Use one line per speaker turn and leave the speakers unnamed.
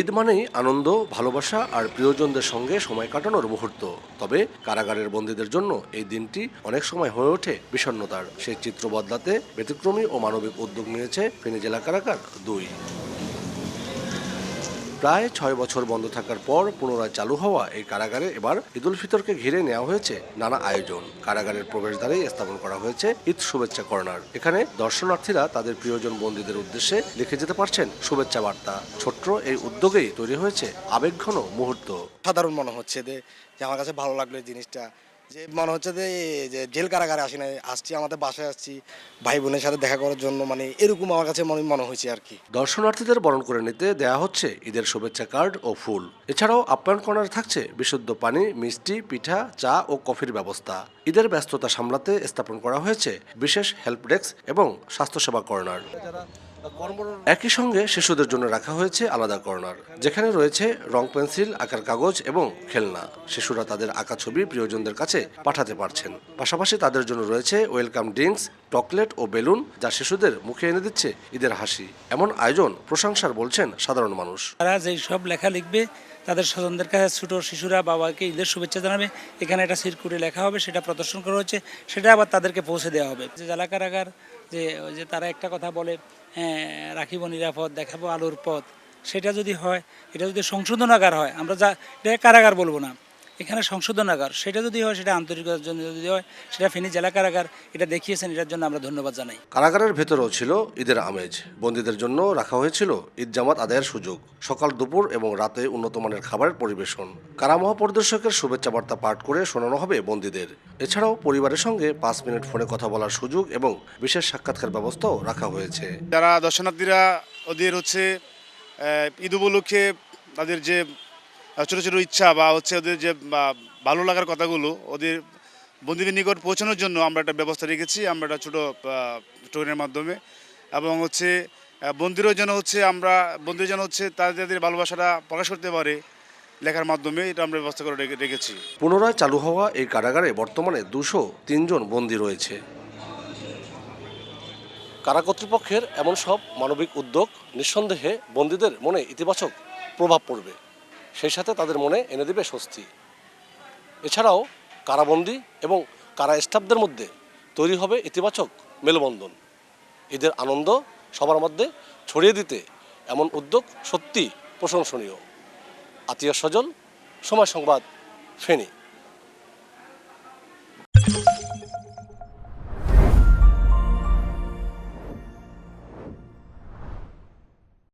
ঈদ মানেই আনন্দ, ভালোবাসা আর প্রিয়জনদের সঙ্গে সময় কাটানোর মুহূর্ত। তবে কারাগারের বন্দীদের জন্য এই দিনটি অনেক সময় হয়ে ওঠে বিষণ্ণতার। সেই চিত্র বদলাতে ব্যতিক্রমী ও মানবিক উদ্যোগ নিয়েছে ফেনী জেলা কারাগার ২। প্রায় ৬ বছর বন্ধ থাকার পর পুনরায় চালু হওয়া এই কারাগারে এবার ঈদ উল ফিতরকে ঘিরে নেওয়া হয়েছে নানা আয়োজন। কারাগারের প্রবেশদ্বারেই স্থাপন করা হয়েছে ঈদ শুভেচ্ছা কর্নার। এখানে দর্শনার্থীরা তাদের প্রিয়জন বন্দীদের উদ্দেশ্যে লিখে যেতে পারছেন শুভেচ্ছা বার্তা। ছোট্ট এই উদ্যোগেই তৈরি হয়েছে আবেগঘন মুহূর্ত।
সাধারণ মনে হচ্ছে যে আমার কাছে ভালো লাগলো এই জিনিসটা, যে মনে হচ্ছে যে জেল কারাগারে আসি না, আসছি আমাদের বাসায় আসছি ভাই বোনের সাথে দেখা করার জন্য, মানে এরকম আমার কাছে মনে হয়েছে আর কি।
দর্শনার্থীদের বরণ করে নিতে দেয়া হচ্ছে ঈদের শুভেচ্ছা কার্ড ও ফুল। এছাড়াও আপ্যায়ন কর্নারে থাকছে বিশুদ্ধ পানি, মিষ্টি, পিঠা, চা ও কফির ব্যবস্থা। ঈদের ব্যস্ততা সামলাতে স্থাপন করা হয়েছে বিশেষ হেল্প ডেস্ক এবং স্বাস্থ্যসেবা কর্নার। একই সঙ্গে শিশুদের জন্য রাখা হয়েছে আলাদা কর্নার, যেখানে রয়েছে রং, পেন্সিল, আঁকার কাগজ এবং খেলনা। শিশুরা তাদের আঁকা ছবি প্রিয়জনদের কাছে পাঠাতে পারছেন। পাশাপাশি তাদের জন্য রয়েছে ওয়েলকাম ড্রিঙ্কস, চকলেট ও বেলুন, যা শিশুদের মুখে এনে দিচ্ছে ঈদের হাসি। এমন আয়োজন প্রশংসার বলছেন সাধারণ মানুষ।
তারা যেই সব লেখা লিখবে, তাদের স্বজনদের কাছে ছোট শিশুরা বাবাকে ঈদের শুভেচ্ছা জানাবে, এখানে একটা সিরকুটে লেখা হবে, সেটা প্রদর্শন করা হচ্ছে, সেটা আবার তাদেরকে পৌঁছে দেওয়া হবে। যে জেলা কারাগার যে তারা একটা কথা বলে, হ্যাঁ রাখিব নিরাপদ, দেখাবো আলোর পথ, সেটা যদি হয়, এটা যদি সংশোধনাগার হয়, আমরা এটা কারাগার বলবো না, এখানে সংশোধনাগার, সেটা যদি হয়, সেটা আন্তরিকতার জন্য যদি হয়, সেটা ফেনী জেলা কারাগার এটা দেখিয়েছেন, এটার জন্য আমরা ধন্যবাদ জানাই।
কারাগারের ভেতরেও ছিল ঈদের আমেজ। বন্দীদের জন্য রাখা হয়েছিল ঈদ জামাত আদায়ের সুযোগ। সকাল, দুপুর এবং রাতে উন্নত মানের খাবারের পরিবেশন। কারা মহাপরিদর্শকের শুভেচ্ছা বার্তা পাঠ করে শোনানো হবে বন্দীদের। এছাড়াও পরিবারের সঙ্গে ৫ মিনিট ফোনে কথা বলার সুযোগ এবং বিশেষ সাক্ষাৎকার ব্যবস্থাও রাখা হয়েছে।
যারা দর্শনার্থীরা ওদের ঈদ উপলক্ষে তাদের যে ছোটো ছোটো ইচ্ছা বা ওদের যে ভালো লাগার কথাগুলো ওদের বন্দীদের নিকট পৌঁছানোর জন্য আমরা একটা ব্যবস্থা রেখেছি। আমরা একটা ছোটো ট্রেনের মাধ্যমে, এবং বন্দীরাও যেন বন্দীরা যেন তাদের ভালোবাসাটা প্রকাশ করতে পারে লেখার মাধ্যমে, এটা আমরা ব্যবস্থা করে রেখেছি।
পুনরায় চালু হওয়া এই কারাগারে বর্তমানে ২০৩ জন বন্দী রয়েছে। কারা কর্তৃপক্ষের এমন সব মানবিক উদ্যোগ নিঃসন্দেহে বন্দীদের মনে ইতিবাচক প্রভাব পড়বে, সেই সাথে তাদের মনে এনে দেবে স্বস্তি। এছাড়াও কারাবন্দী এবং কারা স্টাফদের মধ্যে তৈরি হবে ইতিবাচক মেলবন্ধন। ঈদের আনন্দ সবার মধ্যে ছড়িয়ে দিতে এমন উদ্যোগ সত্যি প্রশংসনীয়। আতিয়া সজল, সময় সংবাদ, ফেনী।